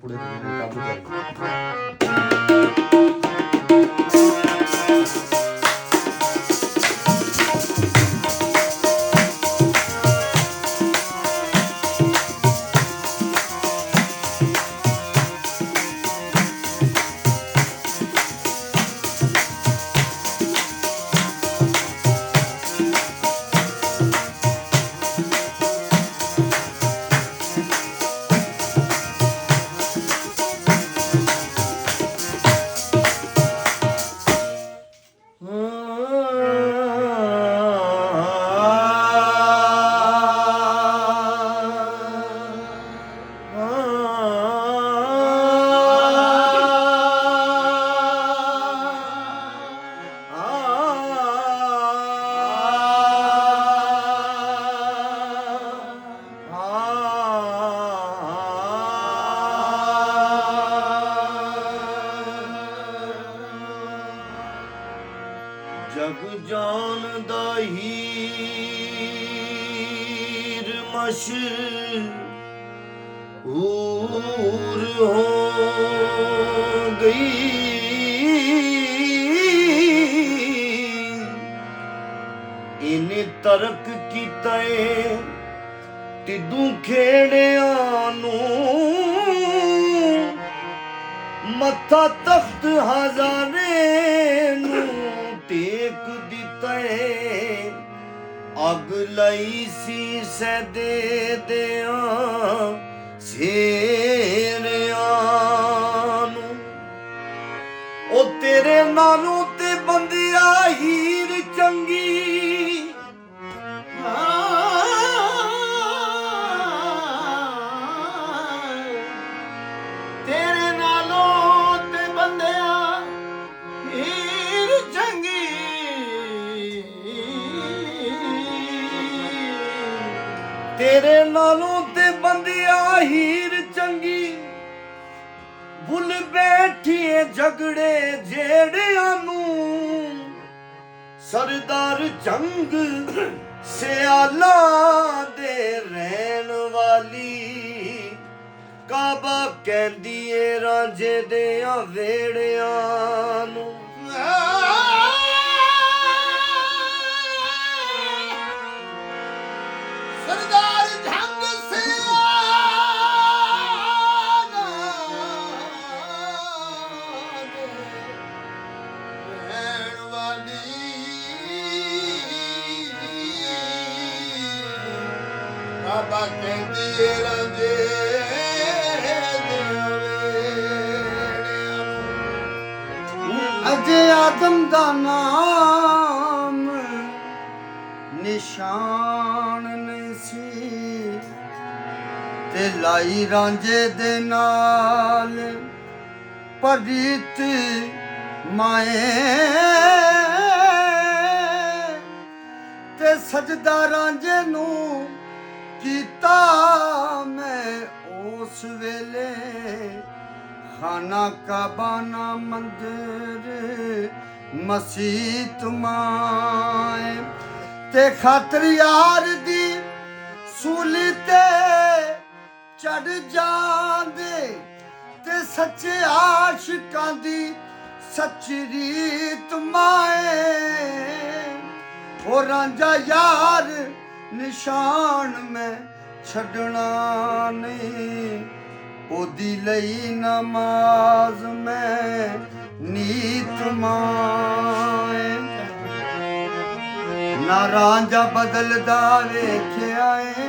पुढे काबू करायचं. जग जानदा हीर मशहूर हो गई। इन्हें तरक कीता तिदू खेड़ियां नूं मत्था तख्त हज़ारे नूं टेक दिता अग लई सी सैदे दिया सेरियां नूं। ओ तेरे नालों ते बंदिया हीर चंगी तेरे नालों ते बंदिया हीर चंगी तेरे नालों ते बंदिया हीर चंगी भुल बैठिए झगड़े जेड़ियां नूं सरदार जंग सियाला दे रहन वाली काबा कहंदी ए रांझे देयां वेड़ियां नूं। सरदार जंग सियाला दे रहन वाली काबा कहंदी ए रांझे अजे आदम दा नाम निशान नहीं सी ते लाई रांझे दे नाल परीत माए ते सजदा रांझे नूं कीता मैं उस वेले खाना काबाना मंदिर मसीत माए ते खातर यार दी सूली ते चढ़ जांदे ते सच्चे आशिकां दी सच्ची रीत माए। ओ रांझा यार निशान में छड़ना नहीं ओदी लई नमाज में नीत माए। ना रांझा बदलदा वेख्या है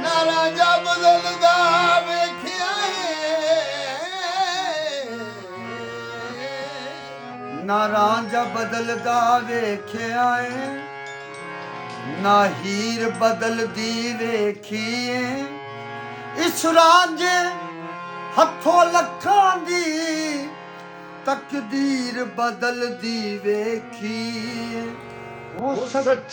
ना रांझा बदलदा वेख्या ना रांझा बदलदा वेख्या है ना हीर बदलदी वेखीए इस रांझे हथों लखां दी तकदीर बदलदी वेखीए। ओ सच